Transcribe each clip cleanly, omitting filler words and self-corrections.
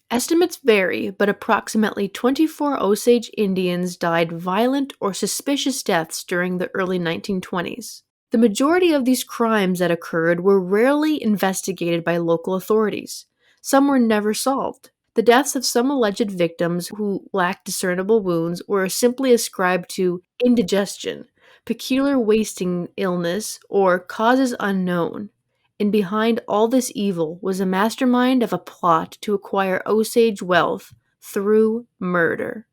Estimates vary, but approximately 24 Osage Indians died violent or suspicious deaths during the early 1920s. The majority of these crimes that occurred were rarely investigated by local authorities. Some were never solved. The deaths of some alleged victims who lacked discernible wounds were simply ascribed to indigestion, peculiar wasting illness, or causes unknown. And behind all this evil was a mastermind of a plot to acquire Osage wealth through murder.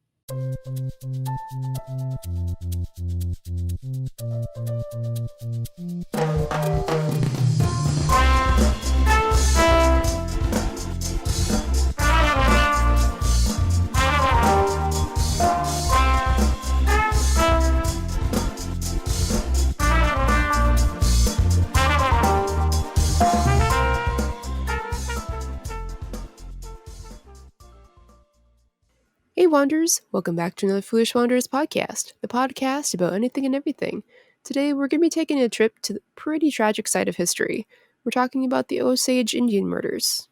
Hey Wanderers, welcome back to another Foolish Wanderers podcast, the podcast about anything and everything. Today we're going to be taking a trip to the pretty tragic side of history. We're talking about the Osage Indian murders.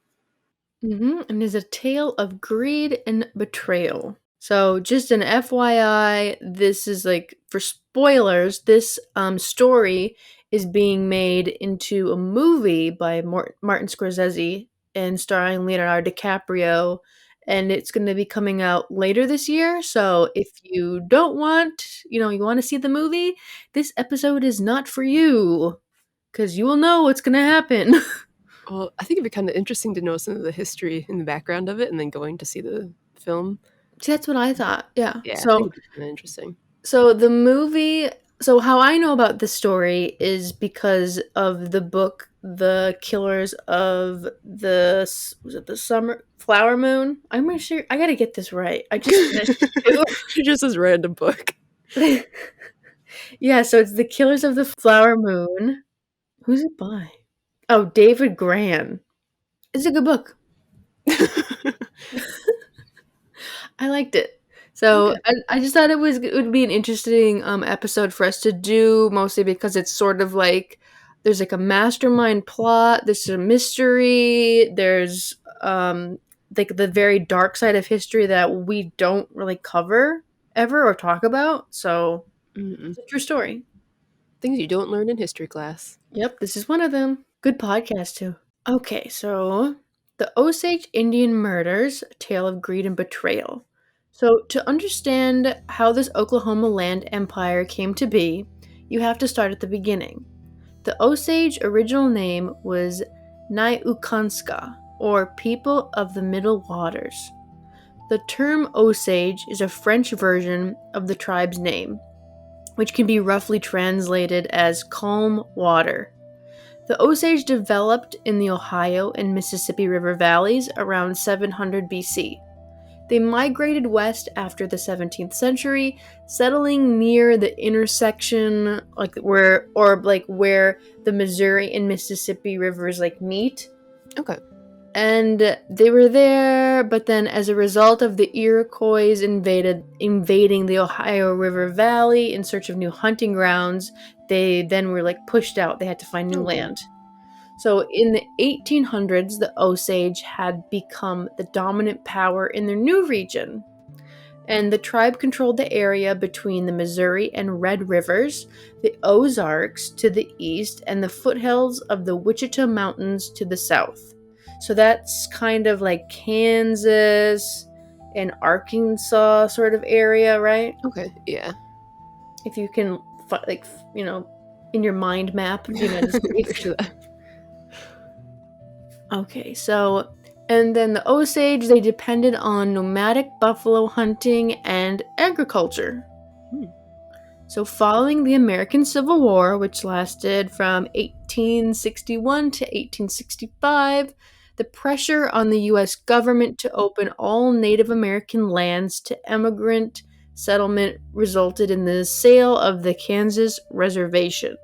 And it's a tale of greed and betrayal. So just an FYI, this is like, for spoilers, this story is being made into a movie by Martin Scorsese and starring Leonardo DiCaprio, and it's going to be coming out later this year. So if you don't want, you want to see the movie, this episode is not for you, because you will know what's going to happen. Well, I think it'd be kind of interesting to know some of the history in the background of it and then going to see the film. See, that's what I thought, yeah. Yeah, So, I think it'd be kind of interesting. So the movie, so how I know about this story is because of the book, The Killers of was it the Summer Flower Moon? I'm not sure. I gotta get this right. I just finished It just says random book. Yeah, so it's The Killers of the Flower Moon. Who's it by? Oh, David Gran. It's a good book. I liked it. So Okay. I just thought it would be an interesting episode for us to do, mostly because it's sort of like there's like a mastermind plot, there's a mystery, there's like the very dark side of history that we don't really cover ever or talk about. So it's a true story. Things you don't learn in history class. Yep, this is one of them. Good podcast too. Okay, so the Osage Indian Murders, A Tale of Greed and Betrayal. So, to understand how this Oklahoma land empire came to be, you have to start at the beginning. The Osage original name was Niukanska, or People of the Middle Waters. The term Osage is a French version of the tribe's name, which can be roughly translated as calm water. The Osage developed in the Ohio and Mississippi River valleys around 700 BC. They migrated west after the 17th century, settling near the intersection, where the Missouri and Mississippi rivers meet. Okay. And they were there, but then as a result of the Iroquois invading the Ohio River Valley in search of new hunting grounds, they then were pushed out. They had to find new land. So in the 1800s, the Osage had become the dominant power in their new region. And the tribe controlled the area between the Missouri and Red Rivers, the Ozarks to the east, and the foothills of the Wichita Mountains to the south. So that's kind of like Kansas and Arkansas sort of area, right? Okay, yeah. If you can, in your mind map, just Picture that. Okay, so, and then the Osage, they depended on nomadic buffalo hunting and agriculture. So following the American Civil War, which lasted from 1861 to 1865, the pressure on the U.S. government to open all Native American lands to immigrant settlement resulted in the sale of the Kansas Reservation.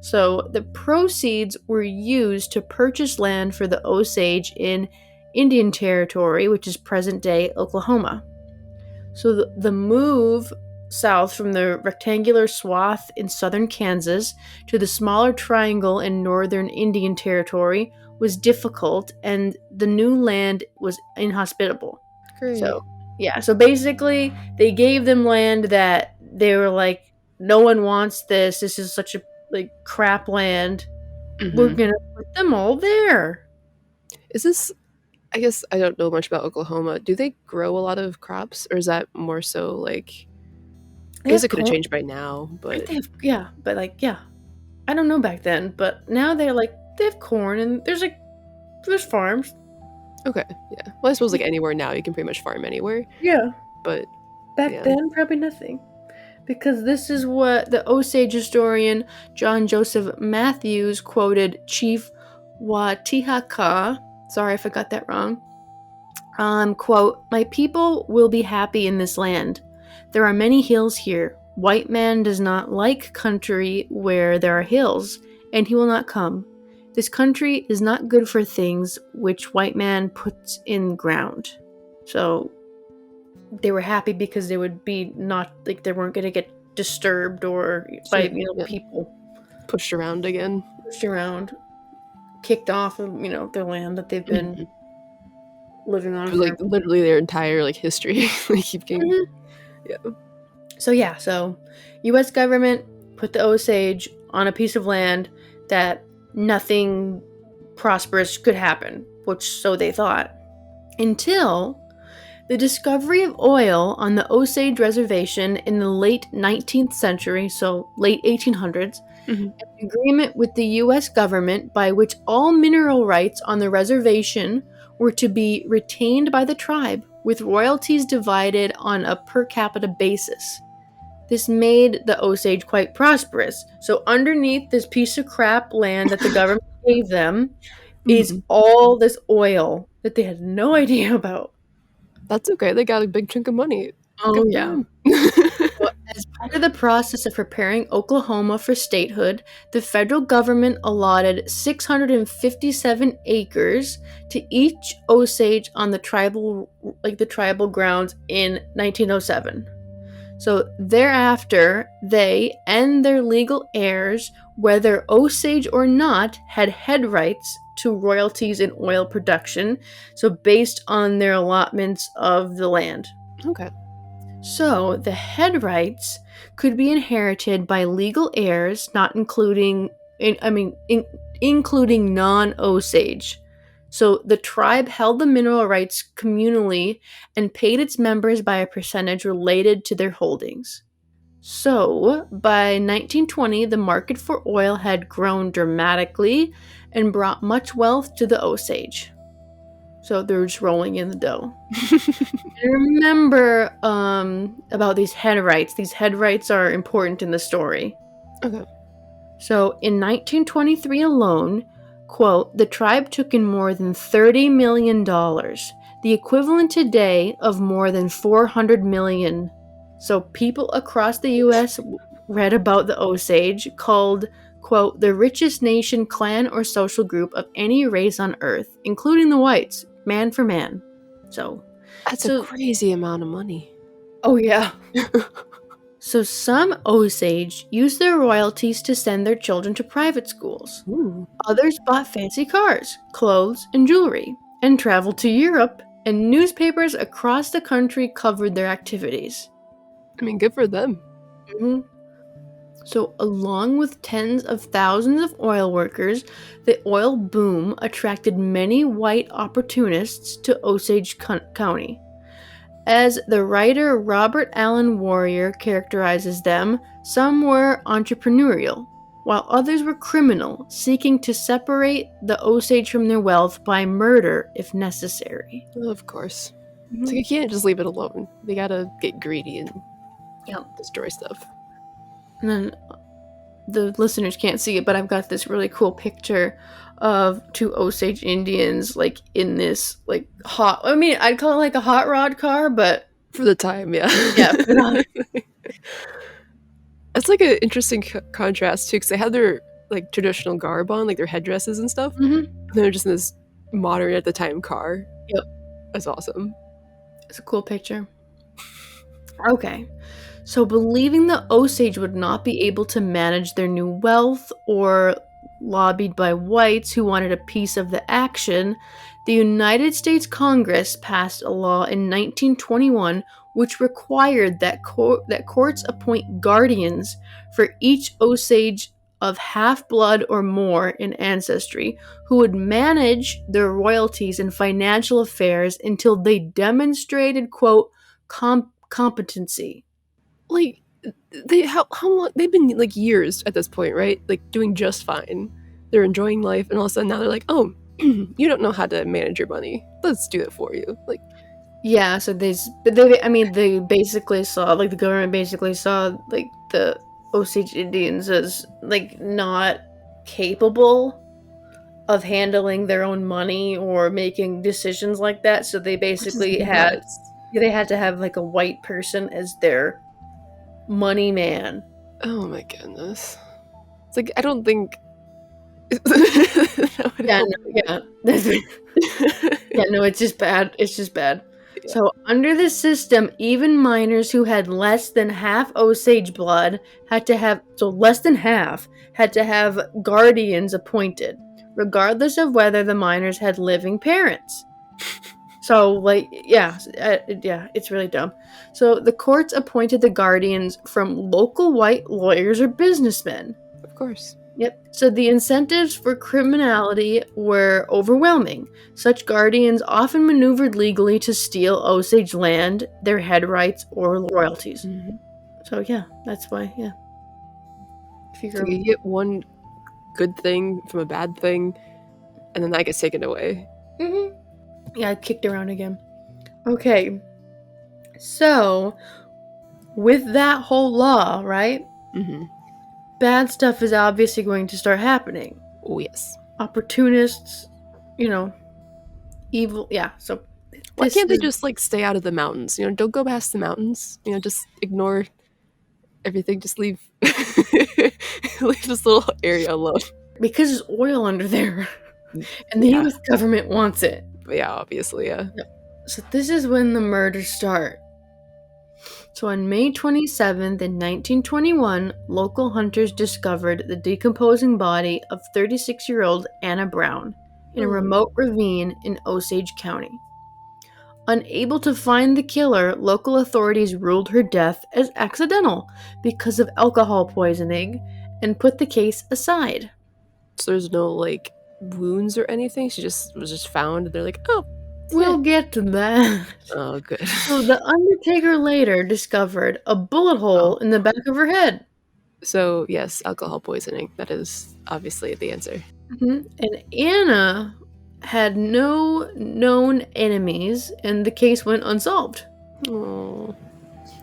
So the proceeds were used to purchase land for the Osage in Indian Territory, which is present-day Oklahoma. So the move south from the rectangular swath in southern Kansas to the smaller triangle in northern Indian Territory was difficult and the new land was inhospitable. Great. So, yeah, so basically they gave them land that they were like, no one wants this. This is such a like crap land. We're Mm-hmm. going to put them all there. Is this? I guess I don't know much about Oklahoma. Do they grow a lot of crops, or is that more so like? I They guess it have could have corn. changed by now, Right, but they have, yeah, but like, yeah. I don't know back then, but now they're like, they have corn and there's farms. okay, yeah. Well, I suppose like anywhere now, you can pretty much farm anywhere, Yeah. but Back yeah. then, probably nothing. Because this is what the Osage historian John Joseph Matthews quoted Chief Watihaka. Sorry if I got that wrong. Quote, "My people will be happy in this land. There are many hills here. White man does not like country where there are hills, and he will not come. This country is not good for things which white man puts in ground." So they were happy because they would be not like they weren't going to get disturbed or by Sure, yeah. people Pushed around again. pushed around, kicked off of their land that they've been Mhm. living on For like for. literally their entire like history. Like keep getting, Mhm. yeah. So U.S. government put the Osage on a piece of land that nothing prosperous could happen, which so they thought, until the discovery of oil on the Osage Reservation in the late 19th century, so late 1800s, Hmm. an agreement with the U.S. government by which all mineral rights on the reservation were to be retained by the tribe, with royalties divided on a per capita basis. This made the Osage quite prosperous. So, underneath this piece of crap land that the government gave them is Hmm. all this oil that they had no idea about. That's okay. They got a big chunk of money. Oh, Good for yeah. them. So, as part of the process of preparing Oklahoma for statehood, the federal government allotted 657 acres to each Osage on the tribal grounds in 1907. So thereafter, they and their legal heirs, whether Osage or not, had head rights to royalties in oil production, so based on their allotments of the land. Okay. So the head rights could be inherited by legal heirs, not including non-Osage. So the tribe held the mineral rights communally and paid its members by a percentage related to their holdings. So by 1920, the market for oil had grown dramatically and brought much wealth to the Osage. So they're just rolling in the dough. I remember about these head rights. These head rights are important in the story. Okay. So in 1923 alone, quote, the tribe took in more than $30 million, the equivalent today of more than 400 million. So people across the U.S. read about the Osage, called, quote, the richest nation, clan, or social group of any race on earth, including the whites, man for man. That's a So, crazy amount of money. oh yeah. So some Osage used their royalties to send their children to private schools. Ooh. Others bought fancy cars, clothes, and jewelry, and traveled to Europe, and newspapers across the country covered their activities. I mean, good for them. Mhm. So, along with tens of thousands of oil workers, the oil boom attracted many white opportunists to Osage County. As the writer Robert Allen Warrior characterizes them, some were entrepreneurial, while others were criminal, seeking to separate the Osage from their wealth by murder if necessary. Well, of course. It's like Mhm. you can't just leave it alone. They gotta get greedy and Yeah. destroy stuff. And then the listeners can't see it, but I've got this really cool picture of two Osage Indians like in this like I'd call it like a hot rod car, but For the time, yeah. yeah, but That's like an interesting contrast too, because they had their like traditional garb on, like their headdresses and stuff. mhm. And they're just in this modern at the time car. Yep. That's awesome. It's a cool picture. Okay. So believing the Osage would not be able to manage their new wealth or lobbied by whites who wanted a piece of the action, the United States Congress passed a law in 1921 which required that courts appoint guardians for each Osage of half-blood or more in ancestry who would manage their royalties and financial affairs until they demonstrated, quote, competency. Like, how long they've been like years at this point, right? Like doing just fine. They're enjoying life, and all of a sudden now they're like, oh, you don't know how to manage your money. Let's do it for you. Like, Yeah, so they basically saw, like, the government basically saw, like, the Osage Indians as, like, not capable of handling their own money or making decisions like that, so they which is basically nuts. had to have, like, a white person as their money man. Oh my goodness. It's like I don't think that would Yeah, help. no, yeah. Yeah, no, it's just bad. It's just bad. Yeah. So, under this system, even minors who had less than half Osage blood had to have guardians appointed, regardless of whether the minors had living parents. So, like, yeah, it's really dumb. So, the courts appointed the guardians from local white lawyers or businessmen. Of course. Yep. So the incentives for criminality were overwhelming. Such guardians often maneuvered legally to steal Osage land, their head rights, or royalties. Mm-hmm. So yeah, that's why, yeah. So you get one good thing from a bad thing, and then that gets taken away. Mm-hmm. Yeah, I kicked around again. Okay. So, with that whole law, right? Mm-hmm. Bad stuff is obviously going to start happening. Oh yes. Opportunists, evil, yeah, so Why can't they just like stay out of the mountains? Don't go past the mountains. Just ignore everything. Just leave leave this little area alone. Because there's oil under there. And the US government wants it. Yeah, obviously, yeah. So this is when the murders start. So on May 27th in 1921, local hunters discovered the decomposing body of 36-year-old Anna Brown in a remote ravine in Osage County. Unable to find the killer, local authorities ruled her death as accidental because of alcohol poisoning and put the case aside. So there's no like wounds or anything? She just was just found and they're like, oh, we'll get to that. Oh, good. So the Undertaker later discovered a bullet hole in the back of her head. So yes, alcohol poisoning. That is obviously the answer. Mm-hmm. And Anna had no known enemies, and the case went unsolved. Oh.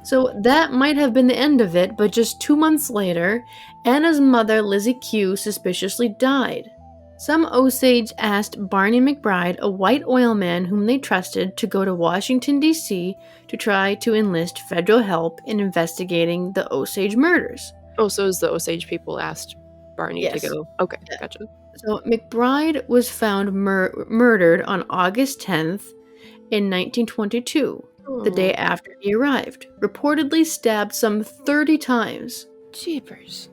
So that might have been the end of it, but just 2 months later, Anna's mother, Lizzie Q, suspiciously died. Some Osage asked Barney McBride, a white oilman whom they trusted, to go to Washington, D.C. to try to enlist federal help in investigating the Osage murders. Oh, so is the Osage people asked Barney to go? Okay, gotcha. So McBride was found murdered on August 10th in 1922, the day after he arrived, reportedly stabbed some 30 times. Jeepers.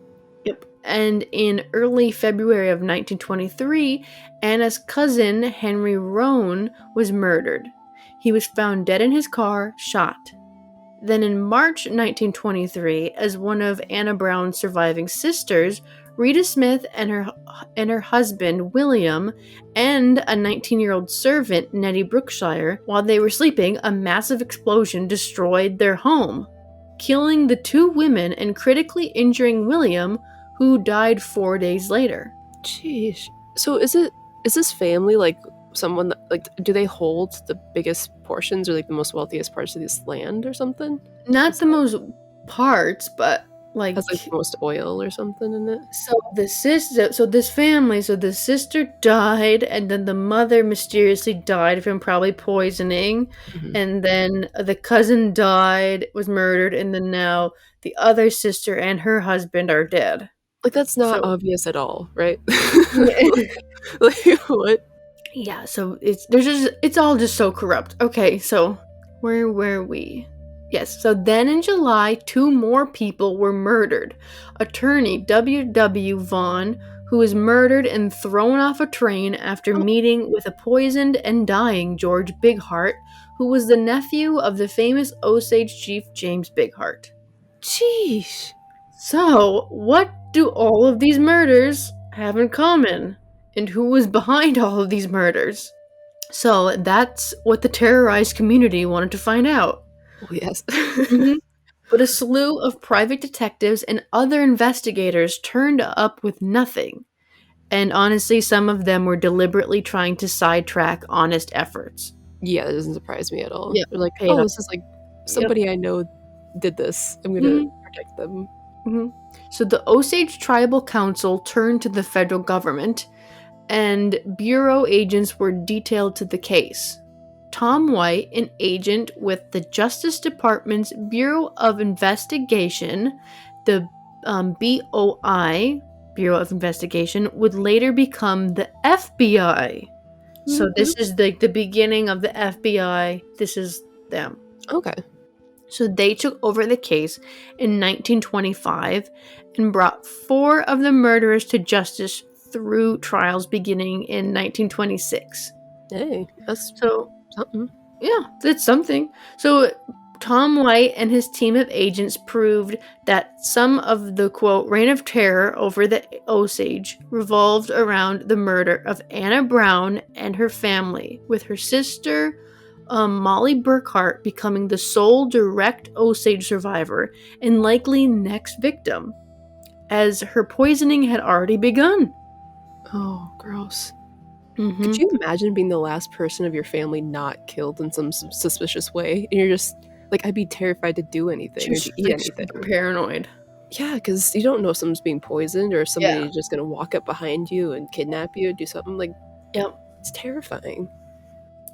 Yep. And in early February of 1923, Anna's cousin, Henry Roan, was murdered. He was found dead in his car, shot. Then in March 1923, as one of Anna Brown's surviving sisters, Rita Smith and her husband, William, and a 19-year-old servant, Nettie Brookshire, while they were sleeping, a massive explosion destroyed their home, killing the two women and critically injuring William, who died 4 days later. Jeez. So is this family like someone that, like, do they hold the biggest portions or like the most wealthiest parts of this land or something? Not the most parts, but like has like the most oil or something in it. So the sister died, and then the mother mysteriously died from probably poisoning, and then the cousin died, was murdered, and then now the other sister and her husband are dead. Like that's not obvious at all, right? Like what? Yeah, so it's all just so corrupt. Okay, so where were we? Yes, so then in July, 2 more people were murdered. Attorney W.W. Vaughn, who was murdered and thrown off a train after meeting with a poisoned and dying George Bighart, who was the nephew of the famous Osage chief James Bighart. Jeez. So, what do all of these murders have in common? And who was behind all of these murders? So, that's what the terrorized community wanted to find out. Oh, yes. Mhm. But a slew of private detectives and other investigators turned up with nothing. And honestly, some of them were deliberately trying to sidetrack honest efforts. Yeah, that doesn't surprise me at all. Yep, They're like, paid oh, off. this is like Yep. somebody I know did this. I'm gonna Mhm. protect them. Mhm. So the Osage Tribal Council turned to the federal government, and bureau agents were detailed to the case. Tom White, an agent with the Justice Department's Bureau of Investigation, the BOI, Bureau of Investigation, would later become the FBI. So this is the beginning of the FBI. This is them. Okay. So they took over the case in 1925 and brought 4 of the murderers to justice through trials beginning in 1926. Hey, that's So, something. yeah, that's something. So Tom White and his team of agents proved that some of the, quote, reign of terror over the Osage revolved around the murder of Anna Brown and her family, with her sister, Mollie Burkhart, becoming the sole direct Osage survivor and likely next victim, as her poisoning had already begun. Oh, gross. Mm-hmm. Could you imagine being the last person of your family not killed in some suspicious way? And you're just like, I'd be terrified to do anything or Just to eat like anything. super paranoid. Yeah, because you don't know if someone's being poisoned or somebody's Yeah. just gonna walk up behind you and kidnap you, do something like. Yep. It's terrifying.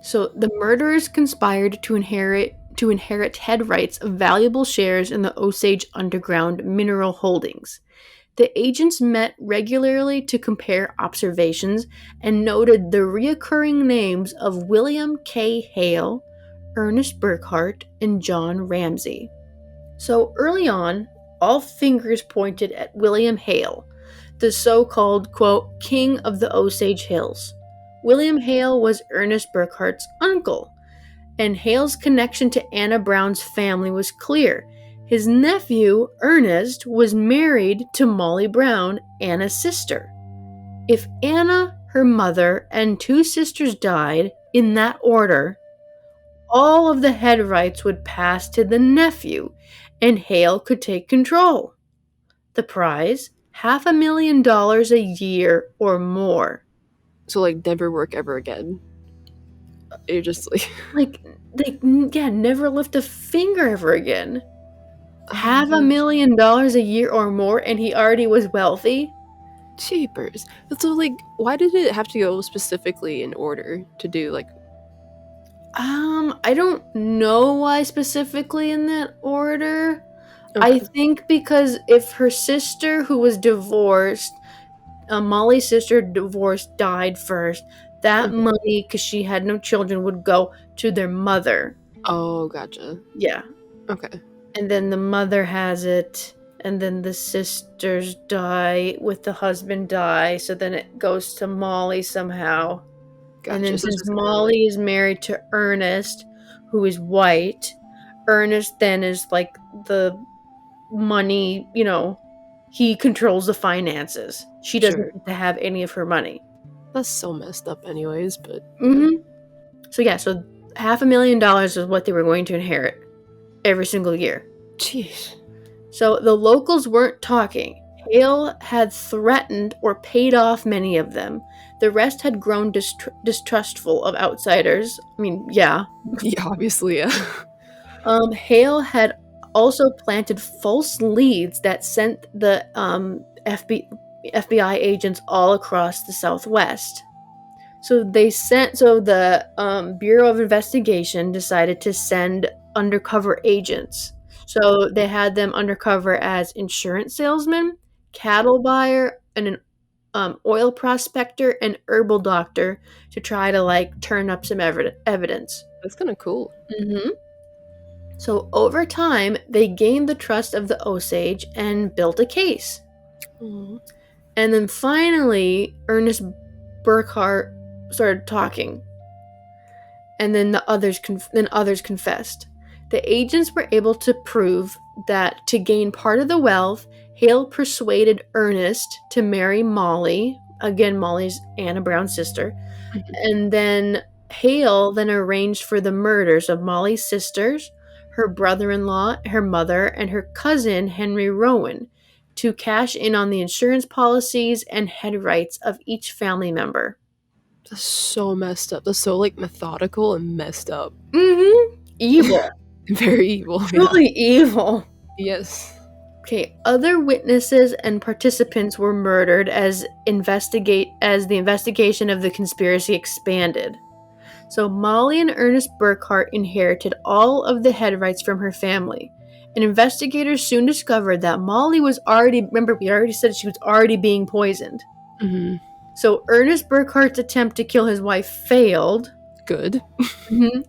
So the murderers conspired to inherit head rights of valuable shares in the Osage underground mineral holdings. The agents met regularly to compare observations and noted the reoccurring names of William K. Hale, Ernest Burkhart, and John Ramsey. So early on, all fingers pointed at William Hale, the so-called, quote, king of the Osage Hills. William Hale was Ernest Burkhart's uncle, and Hale's connection to Anna Brown's family was clear. His nephew, Ernest, was married to Mollie Brown, Anna's sister. If Anna, her mother, and 2 sisters died, in that order, all of the head rights would pass to the nephew, and Hale could take control. The prize? $500,000 a year or more. So like never work ever again. You're just like Yeah, never lift a finger ever again. oh, $500,000 a year or more, and he already was wealthy? cheapers. But so like why did it have to go specifically in order to do like I don't know why specifically in that order. I okay. think because if her sister, who was divorced, Mollie's sister divorced, died first, that Mhm. money, because she had no children, would go to their mother. Oh, gotcha. Yeah. Okay. And then the mother has it, and then the sisters die with the husband die, so then it goes to Mollie somehow. Gotcha. And then So it's since just Mollie is married to Ernest, who is white, Ernest then is like the money, he controls the finances. She doesn't sure. get to have any of her money. That's so messed up anyways, but Mm-hmm. So yeah, so $500,000 is what they were going to inherit every single year. jeez. So the locals weren't talking. Hale had threatened or paid off many of them. The rest had grown distrustful of outsiders. I mean, yeah. Yeah, obviously, yeah. Hale had also planted false leads that sent the FBI agents all across the Southwest. So the Bureau of Investigation decided to send undercover agents. So they had them undercover as insurance salesman, cattle buyer, and an oil prospector and herbal doctor to try to turn up some evidence. That's kind of cool. Mm-hmm. So over time, they gained the trust of the Osage and built a case. Mhm. And then finally, Ernest Burkhart started talking, and then others confessed. The agents were able to prove that to gain part of the wealth, Hale persuaded Ernest to marry Mollie, again Mollie's Anna Brown's sister, and then Hale then arranged for the murders of Mollie's sisters, her brother-in-law, her mother, and her cousin Henry Rowan to cash in on the insurance policies and head rights of each family member. That's so messed up. That's so like methodical and messed up. Mm-hmm. Evil. Very evil. Truly evil. Yes. Okay, other witnesses and participants were murdered as the investigation of the conspiracy expanded. So Mollie and Ernest Burkhart inherited all of the head rights from her family. And investigators soon discovered that Mollie was remember we already said she was already being poisoned. Mm-hmm. So Ernest Burkhart's attempt to kill his wife failed. Good.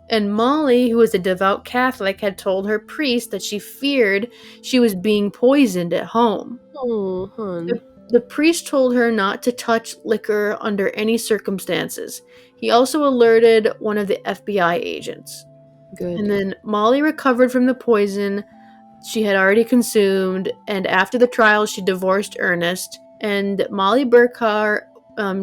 And Mollie, who was a devout Catholic, had told her priest that she feared she was being poisoned at home. Oh, hon. The priest told her not to touch liquor under any circumstances. He also alerted one of the FBI agents. Good. And then Mollie recovered from the poison she had already consumed, and after the trial, she divorced Ernest, and Mollie Burkhart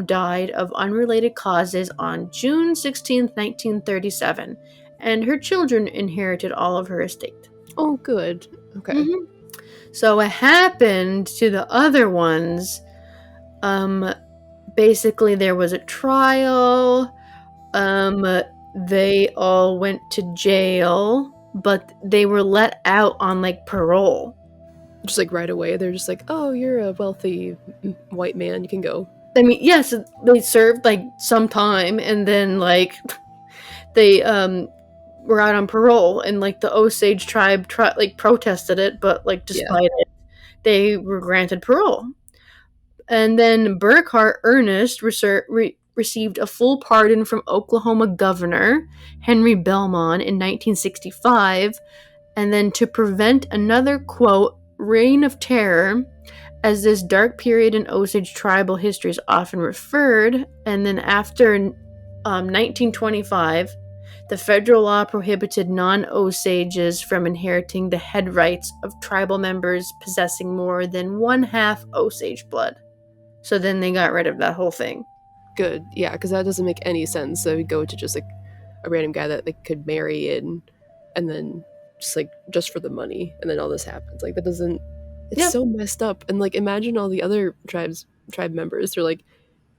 died of unrelated causes on June 16, 1937, and her children inherited all of her estate. Oh, good. Okay. Mm-hmm. So what happened to the other ones, basically there was a trial, they all went to jail, but they were let out on, like, parole. Just, like, right away, they're just like, oh, you're a wealthy white man, you can go. I mean, yes, they served, like, some time, and then, like, they, were out on parole, and, like, the Osage tribe, protested it, but, like, despite it, they were granted parole. And then Burkhart Ernest received a full pardon from Oklahoma Governor Henry Belmont in 1965, and then to prevent another, quote, reign of terror, as this dark period in Osage tribal history is often referred, and then after 1925, the federal law prohibited non-Osages from inheriting the head rights of tribal members possessing more than 1/2 Osage blood. So then they got rid of that whole thing. Good, yeah, because that doesn't make any sense. So we go to just like a random guy that they could marry and then just for the money, and then all this happens. Like that doesn't. It's so messed up. And like imagine all the other tribe members. They're like,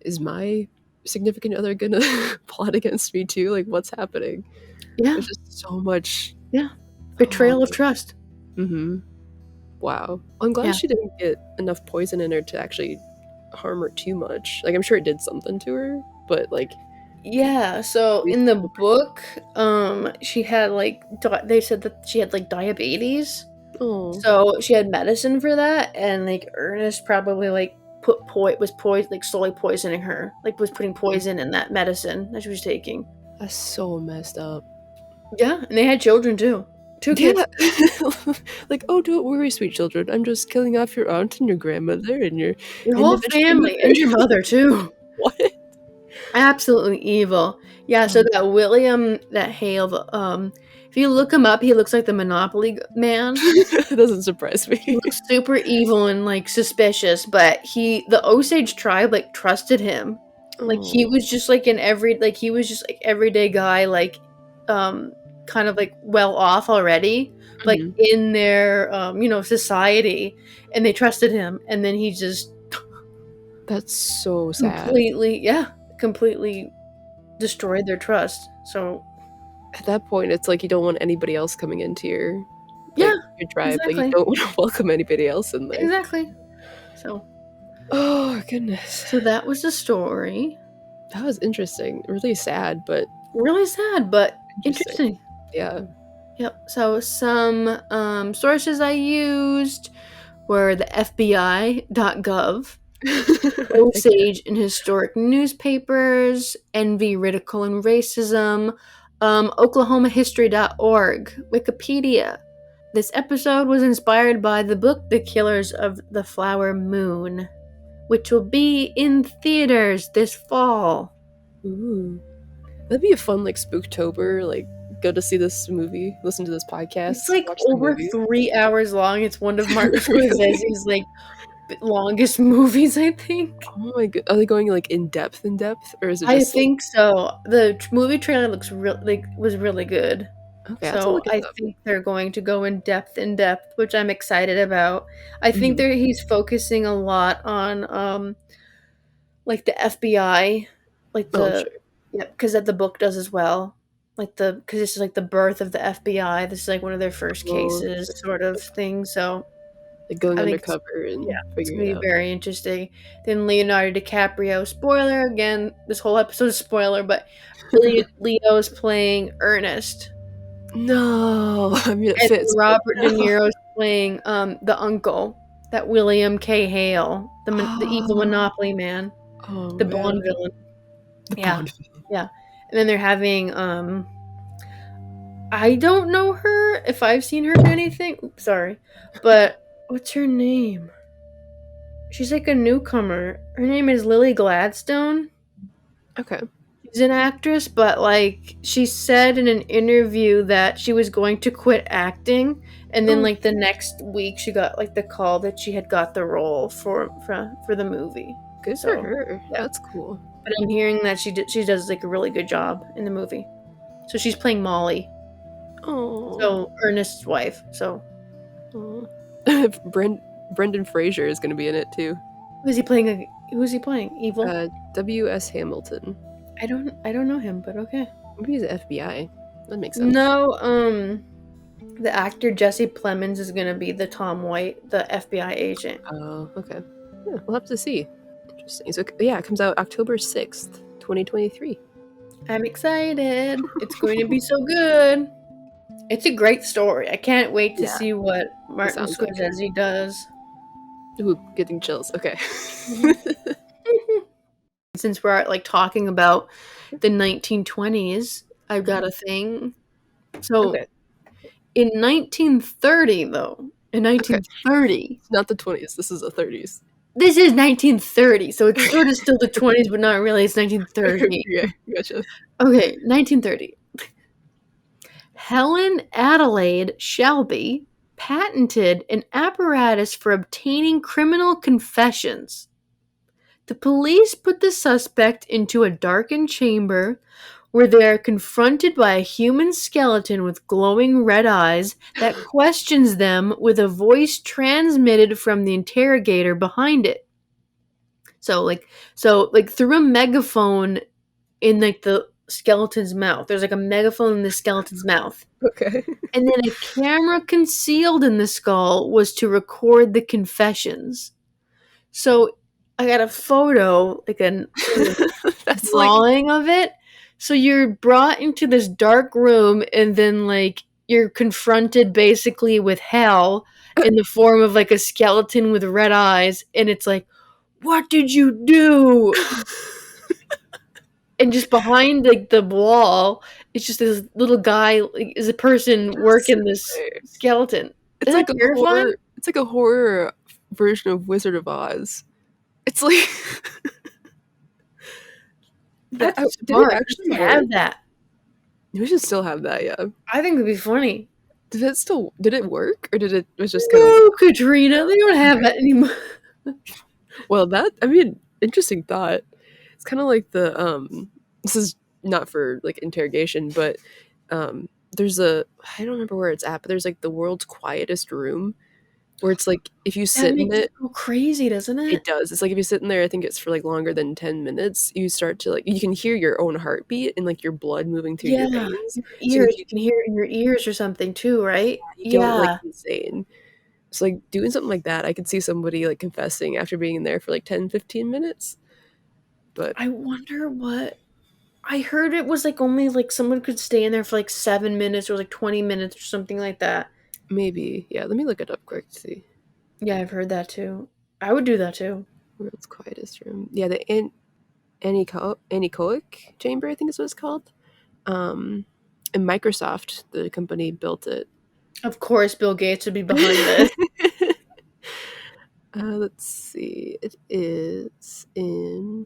is my significant other gonna plot against me too? Like what's happening? Yeah, there's just so much. Yeah, betrayal of trust. Mm-hmm. Wow. I'm glad she didn't get enough poison in her to actually harm her too much. Like I'm sure it did something to her, but like yeah, so in the book she had they said that she had diabetes. Oh. So she had medicine for that, and Ernest probably was slowly poisoning her, was putting poison in that medicine that she was taking. That's so messed up. Yeah, and they had children too. 2 kids. Like, oh, don't worry, sweet children. I'm just killing off your aunt and your grandmother and your whole family and your mother too. What? Absolutely evil. Yeah, so that Hale, if you look him up, he looks like the Monopoly man. It doesn't surprise me. He looks super evil and suspicious, but the Osage tribe trusted him. He was just he was just everyday guy, kind of well off already, in their society, and they trusted him, and then he just that's so sad. Completely destroyed their trust. So at that point it's you don't want anybody else coming into your tribe. Exactly. You don't want to welcome anybody else in there. Exactly. So oh goodness. So that was the story. That was interesting. Really sad, but interesting. Yeah. Yep. So some sources I used were the FBI.gov, Osage and historic newspapers, Envy, Ridicule, and Racism, OklahomaHistory.org, Wikipedia. This episode was inspired by the book The Killers of the Flower Moon, which will be in theaters this fall. Ooh. That'd be a fun, like, Spooktober, like, go to see this movie, listen to this It's podcast, like watch the over movie. 3 hours long. It's one of Martin Really? Scorsese's like longest movies, I think. Oh my god. Are they going, like, in depth, or is it I just, like, think so. The movie trailer looks was really good. okay, I have to So look it I up. think they're going to go in depth, which I'm excited about. I think Mhm. he's focusing a lot on like the FBI, like Oh, the sure. yeah, because that the book does as well. Like because this is like the birth of the FBI. This is like one of their first Well, cases, sort of thing. So like, going I think undercover yeah, and it's figuring gonna it be out. very interesting. Then Leonardo DiCaprio, spoiler again. This whole episode is spoiler, but Leo's playing Ernest, No! I mean, it and fits, but Robert De no. Niro's playing the uncle, that William K. Hale, the evil Oh. Monopoly man, Oh, the Bond man. villain. The Yeah, Bond film. yeah. And then they're having I don't know her if I've seen her do anything. Oops, sorry, but what's her name? She's like a newcomer. Her name is Lily Gladstone. Okay. She's an actress, but like she said in an interview that she was going to quit acting, and then Oh, like the next week she got like the call that she had got the role for the movie. good for So her. yeah, That's cool. but I'm hearing that she does like a really good job in the movie. So she's playing Mollie, Oh. so Ernest's wife. So Oh. Brendan Fraser is going to be in it too. who's he playing? Who's he playing? Evil? W.S. Hamilton. I don't know him, but okay. Maybe he's the FBI. That makes sense. No, the actor Jesse Plemons is gonna be the Tom White, the FBI agent. Oh, okay. Yeah, we'll have to see. Interesting. So, yeah, it comes out October 6th, 2023. I'm excited. It's going to be so good. It's a great story. I can't wait to Yeah, see what it Martin sounds like it. Scorsese does. Ooh, getting chills. Okay. Mhm. Since we're like talking about the 1920s, I've got a thing. So Okay. in 1930, though, in Okay. 1930, It's not the 20s. This is the 30s. this is 1930, so it's sort of still the 20s, but not really. It's 1930. Yeah, gotcha. Okay, 1930. Helen Adelaide Shelby patented an apparatus for obtaining criminal confessions. The police put the suspect into a darkened chamber where they are confronted by a human skeleton with glowing red eyes that questions them with a voice transmitted from the interrogator behind it. So like through a megaphone in like the skeleton's mouth. There's like a megaphone in the skeleton's mouth. Okay. And then a camera concealed in the skull was to record the confessions. So I got a photo, like a That's like, drawing of it. So you're brought into this dark room and then like you're confronted basically with hell in the form of like a skeleton with red eyes, and it's like, what did you do? And just behind like the wall, it's just this little guy, like, is a person working this skeleton. it's Isn't like that a terrifying? horror. It's like a horror version of Wizard of Oz. It's like that. That's Did it smart. We actually should work? have that. We should still have that. Yeah. I think it'd be funny. Did it work, or did it was just kind of like, No, Katrina, they don't have that anymore. well, that, I mean, interesting thought. It's kind of like the this is not for like interrogation, but there's a, I don't remember where it's at, but there's like the world's quietest room, where it's like if you That sit in makes it it, go crazy, doesn't it it? does. It's like if you sit in there, I think it's for like longer than 10 minutes, you start to like, you can hear your own heartbeat and like your blood moving through your Yeah, veins. your So ears. You can hear it in your ears or something too, right? you go like Yeah. insane. So like doing something like that, I could see somebody like confessing after being in there for like 10-15 minutes. But I wonder what I heard. It was like only like someone could stay in there for like 7 minutes or like 20 minutes or something like that. maybe, yeah, let me look it up quick to see. Yeah, I've heard that too. I would do that too. World's quietest room. Yeah, the anechoic chamber, I think is what it's called. And Microsoft, the company, built it. Of course, Bill Gates would be behind this. Let's see. It is in.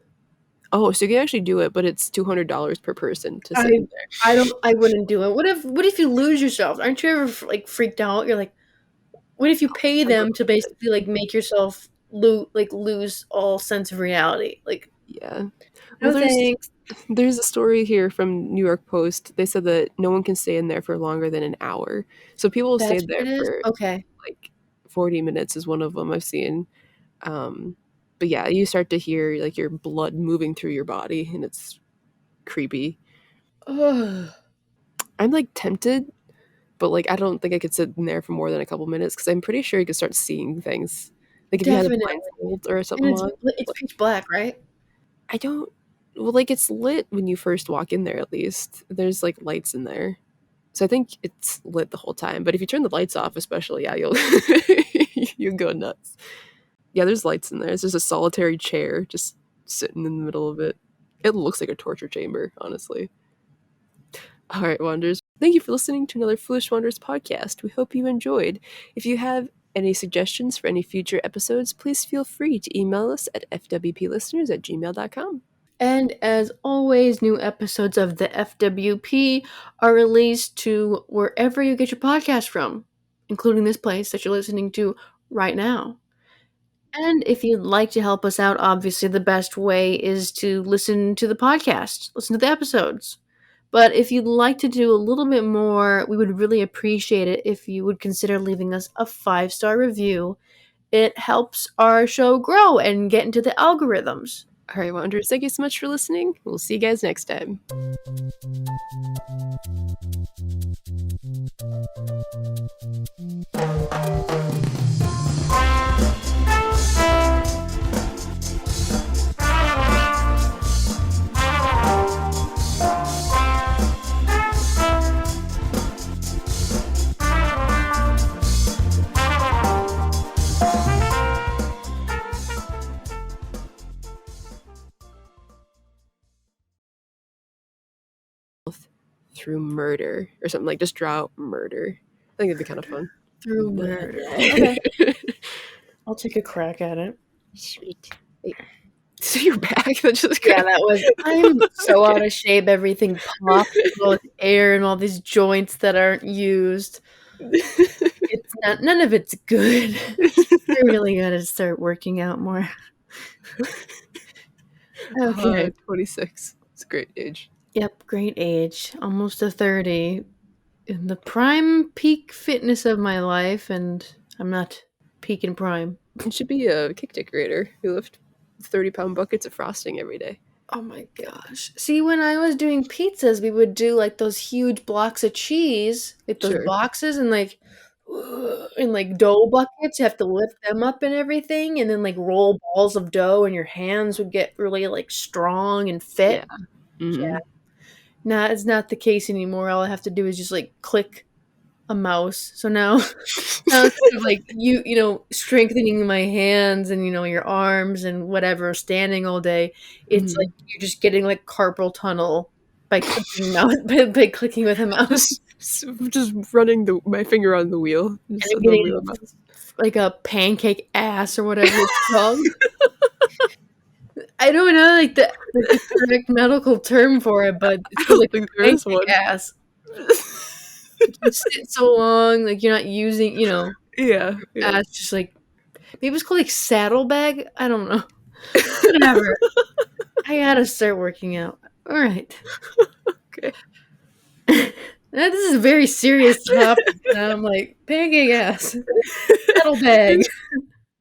Oh, so you can actually do it, but it's $200 per person to sit I in there. I wouldn't do it. What if you lose yourself? Aren't you ever like freaked out? You're like, what if you pay I go them to to basically like make yourself lose all sense of reality? Like, Yeah. Well, no there's thanks. there's a story here from New York Post. They said that no one can stay in there for longer than an hour. So people That's stayed what there it is? for Okay. like 40 minutes is one of them I've seen. Um, but yeah, you start to hear like your blood moving through your body, and it's creepy. Ugh. I'm like tempted, but like I don't think I could sit in there for more than a couple minutes because I'm pretty sure you could start seeing things. Like if you had a Definitely. blindfold or And something it's on. it's pitch black, right? I don't. Well, like it's lit when you first walk in there. At least there's like lights in there, so I think it's lit the whole time. But if you turn the lights off, especially, yeah, you'll you go nuts. Yeah, there's lights in there. There's just a solitary chair just sitting in the middle of it. It looks like a torture chamber, honestly. All right, Wanderers. Thank you for listening to another Foolish Wanderers podcast. We hope you enjoyed. If you have any suggestions for any future episodes, please feel free to email us at fwplisteners@gmail.com. And as always, new episodes of the FWP are released to wherever you get your podcast from, including this place that you're listening to right now. And if you'd like to help us out, obviously the best way is to listen to the podcast, listen to the episodes. But if you'd like to do a little bit more, we would really appreciate it if you would consider leaving us a 5-star review. It helps our show grow and get into the algorithms. All right, Wanderers, thank you so much for listening. We'll see you guys next time. Through murder or something like just draw out murder. I think it'd be kind of fun. Through murder. Okay, I'll take a crack at it. Sweet. Wait. So you're back? That just Yeah, that was. I'm so Okay. out of shape. Everything popped with all this air and all these joints that aren't used. It's not. None of it's good. I really gotta start working out more. Okay. 26. It's a great age. Yep. Great age. Almost to 30. In the prime peak fitness of my life, and I'm not peak in prime. You should be a cake decorator who lift 30-pound buckets of frosting every day. Oh my gosh. See, when I was doing pizzas, we would do like those huge blocks of cheese, like those Sure. boxes and like in like dough buckets. You have to lift them up and everything and then like roll balls of dough and your hands would get really like strong and fit. Yeah. Mm-hmm. Yeah. Nah, it's not the case anymore. All I have to do is just like click a mouse. So now now instead of like strengthening my hands and your arms and whatever, standing all day, it's like you're just getting like carpal tunnel by clicking mouse by clicking with a mouse. Just running my finger on the wheel. And Just I'm on the getting wheel mouse. like a pancake ass or whatever it's called. I don't know like the correct medical term for it, but I it's called don't like think there is pancake one. ass. You sit so long, like you're not using, Yeah. ass just like maybe it's called like saddlebag. I don't know. Whatever. I gotta start working out. All right. Okay. This is a very serious topic. And I'm like pancake ass, saddlebag.